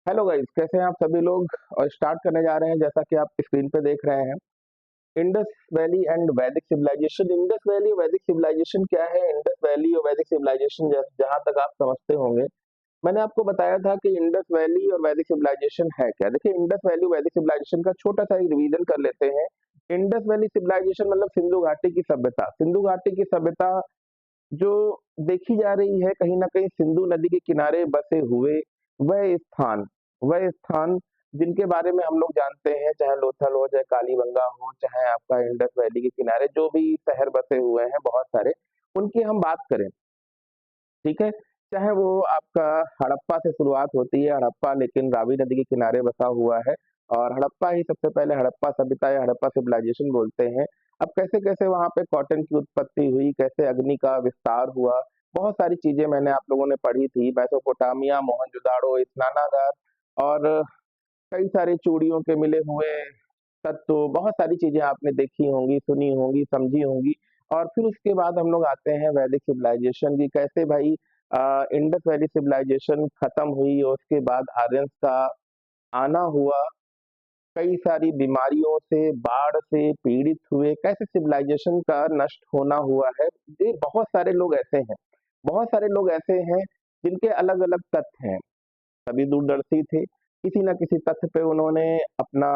Hello guys, कैसे हैं आप सभी लोग। और स्टार्ट करने जा रहे हैं जैसा कि आप स्क्रीन पे देख रहे हैं। इंडस वैली एंड वैदिक सिविलाइजेशन। इंडस वैली और वैदिक सिविलाइजेशन क्या है? इंडस वैली और वैदिक सिविलाइजेशन जहां तक आप समझते होंगे, मैंने आपको बताया था कि इंडस वैली और वैदिक सिविलाइजेशन है क्या। देखिए, इंडस वैली वैदिक सिविलाइजेशन का छोटा सा एक रिवीजन कर लेते हैं। इंडस वैली सिविलाइजेशन मतलब सिंधु घाटी की सभ्यता। सिंधु घाटी की सभ्यता जो देखी जा रही है कहीं ना कहीं सिंधु नदी के किनारे बसे हुए वह स्थान वह स्थान जिनके बारे में हम लोग जानते हैं, चाहे लोथल हो, चाहे कालीबंगा हो, चाहे आपका इंडस वैली के किनारे जो भी शहर बसे हुए हैं बहुत सारे, उनकी हम बात करें, ठीक है। चाहे वो आपका हड़प्पा से शुरुआत होती है, हड़प्पा लेकिन रावी नदी के किनारे बसा हुआ है। और हड़प्पा ही सबसे पहले हड़प्पा सभ्यता या हड़प्पा सिविलाइजेशन बोलते हैं। अब कैसे कैसे वहां पे कॉटन की उत्पत्ति हुई, कैसे अग्नि का विस्तार हुआ, बहुत सारी चीजें मैंने आप लोगों ने पढ़ी थी। मेसोपोटामिया, मोहनजोदाड़ो, स्नानागार और कई सारे चूड़ियों के मिले हुए तत्व, बहुत सारी चीजें आपने देखी होंगी, सुनी होंगी, समझी होंगी। और फिर उसके बाद हम लोग आते हैं वैदिक सिविलाइजेशन की, कैसे भाई इंडस वैली सिविलाइजेशन खत्म हुई और उसके बाद आर्यंस का आना हुआ, कई सारी बीमारियों से, बाढ़ से पीड़ित हुए, कैसे सिविलाइजेशन का नष्ट होना हुआ है। ये बहुत सारे लोग ऐसे हैं, बहुत सारे लोग ऐसे हैं जिनके अलग अलग तथ्य हैं। सभी दूरदर्शी थे, किसी ना किसी तथ्य पे उन्होंने अपना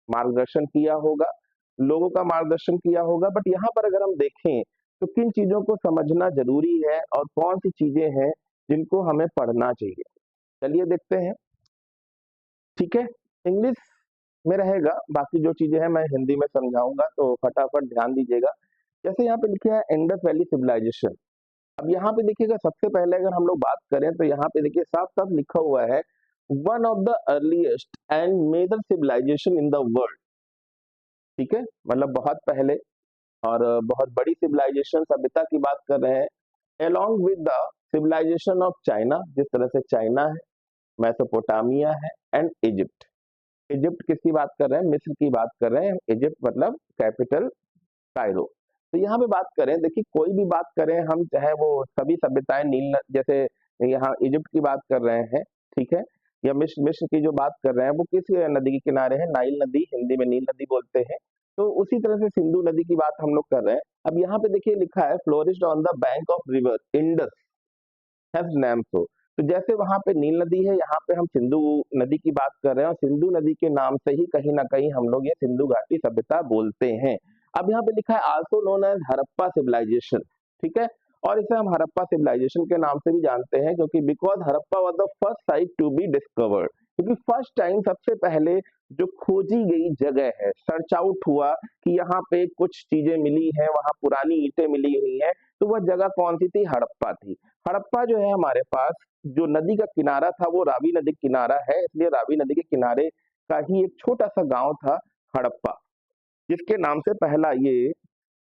मार्गदर्शन किया होगा, लोगों का मार्गदर्शन किया होगा। बट यहाँ पर अगर हम देखें तो किन चीजों को समझना जरूरी है और कौन सी चीजें हैं जिनको हमें पढ़ना चाहिए, चलिए देखते हैं। ठीक है, इंग्लिश में रहेगा, बाकी जो चीजें हैं मैं हिंदी में समझाऊंगा, तो फटाफट ध्यान दीजिएगा। जैसे यहाँ पे लिखा है इंडस वैली सिविलाइजेशन। अब यहाँ पे देखिएगा, सबसे पहले अगर हम लोग बात करें तो यहाँ पे देखिए साफ साफ लिखा हुआ है, one of the earliest and major civilisation in the world. ठीक है, मतलब बहुत पहले और बहुत बड़ी सिविलाइजेशन सभ्यता की बात कर रहे हैं, along with the civilisation of China, जिस तरह से चाइना है, मेसोपोटामिया है एंड इजिप्ट। इजिप्ट किसकी बात कर रहे हैं? मिस्र की बात कर रहे हैं। इजिप्ट मतलब कैपिटल कायरो। तो यहाँ पे बात करें, देखिए कोई भी बात करें हम, चाहे वो सभी सभ्यताएं जैसे यहाँ इजिप्ट की बात कर रहे हैं, ठीक है, या मिस्र मिस्र की जो बात कर रहे हैं वो किस नदी के किनारे है? नाइल नदी, हिंदी में नील नदी बोलते हैं। तो उसी तरह से सिंधु नदी की बात हम लोग कर रहे हैं। अब यहाँ पे देखिए लिखा है, flourished on the bank of river Indus has नाम सो। तो जैसे वहां पे नील नदी है, यहाँ पे हम सिंधु नदी की बात कर रहे हैं, और सिंधु नदी के नाम से ही कहीं ना कहीं हम लोग ये सिंधु घाटी सभ्यता बोलते हैं। अब यहाँ पे लिखा है also known as Harappa civilisation, ठीक है। और इसे हम हड़प्पा सिविलाइजेशन के नाम से भी जानते हैं, क्योंकि because Harappa was the first site to be discovered, क्योंकि फर्स्ट टाइम, सबसे पहले जो खोजी गई जगह है, सर्च आउट हुआ कि यहाँ पे कुछ चीजें मिली हैं, वहां पुरानी ईंटें मिली हुई हैं, तो वह जगह कौन सी थी? हड़प्पा थी। हड़प्पा जो है हमारे पास, जो नदी का किनारा था वो रावी नदी किनारा है, इसलिए रावी नदी के किनारे का ही एक छोटा सा गांव था हड़प्पा, जिसके नाम से पहला ये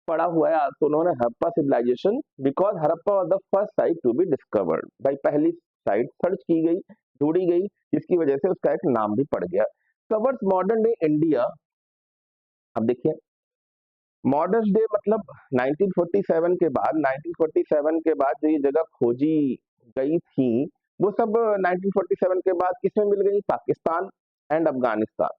पड़ा हुआ है। तो उन्होंने Harappa civilisation, because Harappa was the first site to be discovered, भाई पहली साइट सर्च की गई, ढूंढी गई, जिसकी वजह से उसका एक नाम भी पड़ गया। Covers modern day India. अब देखिए, मॉडर्न डे मतलब 1947 के बाद, 1947 के बाद जो ये जगह खोजी गई थी, वो सब 1947 के बाद किसमें मिल गई? पाकिस्तान एंड अफगानिस्तान।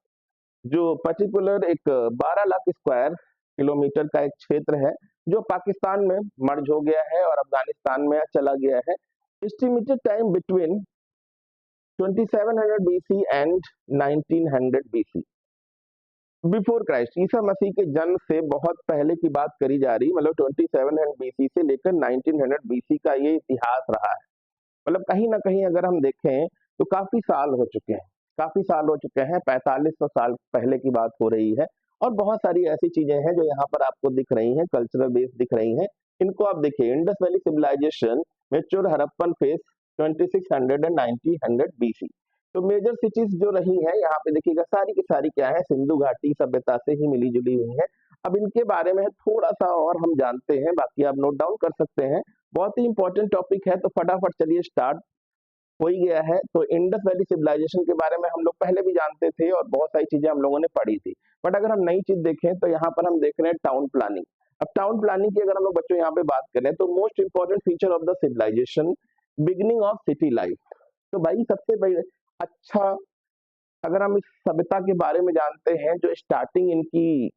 जो पर्टिकुलर एक 12 लाख स्क्वायर किलोमीटर का एक क्षेत्र है, जो पाकिस्तान में मर्ज हो गया है और अफगानिस्तान में चला गया है। Estimated time between 2700 BC and 1900 BC, before Christ, ईसा मसीह के जन्म से बहुत पहले की बात करी जा रही, मतलब 2700 बीसी से लेकर 1900 बीसी का ये इतिहास रहा है। मतलब कहीं ना कहीं अगर हम देखें तो काफी साल हो चुके हैं, काफी साल हो चुके हैं, 4500 साल पहले की बात हो रही है। और बहुत सारी ऐसी चीजें हैं जो यहाँ पर आपको दिख रही हैं, कल्चरल बेस दिख रही हैं। इनको आप देखिए, Indus valley civilisation mature Harappan phase 2600 and 1900 BC. तो मेजर सिटीज जो रही है यहाँ पे देखिएगा, सारी की सारी क्या है? सिंधु घाटी सभ्यता से ही मिली जुली हुई है। अब इनके बारे में थोड़ा सा और हम जानते हैं, बाकी आप नोट डाउन कर सकते हैं, बहुत ही इंपॉर्टेंट टॉपिक है। तो फटाफट चलिए स्टार्ट हो ही गया है। तो इंडस वैली सिविलाइजेशन के बारे में हम लोग पहले भी जानते थे और बहुत सारी चीजें हम लोगों ने पढ़ी थी। बट अगर हम नई चीज देखें तो यहाँ पर हम देख रहे हैं टाउन प्लानिंग। अब टाउन प्लानिंग की अगर हम लोग बच्चों यहाँ पे बात करें तो most important feature of the civilisation, beginning of city life. तो भाई सबसे पहले अच्छा, अगर हम इस सभ्यता के बारे में जानते हैं, जो स्टार्टिंग इनकी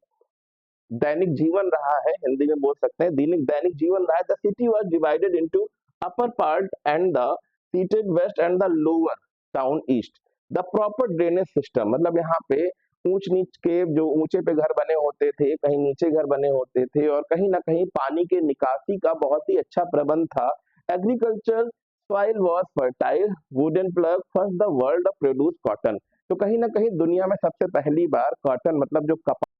दैनिक जीवन रहा है, हिंदी में बोल सकते हैं दैनिक दैनिक जीवन रहा है। The city was divided into upper part and the citadel west and the lower town east. The proper drainage system, मतलब यहाँ पे ऊंच नीच के जो ऊंचे पे घर बने होते थे, कहीं नीचे घर बने होते थे, और कहीं ना कहीं पानी के निकासी का बहुत ही अच्छा प्रबंध था। Agriculture soil was fertile, wooden plug first the world produce cotton. तो कहीं ना कहीं दुनिया में सबसे पहली बार कॉटन मतलब जो कपास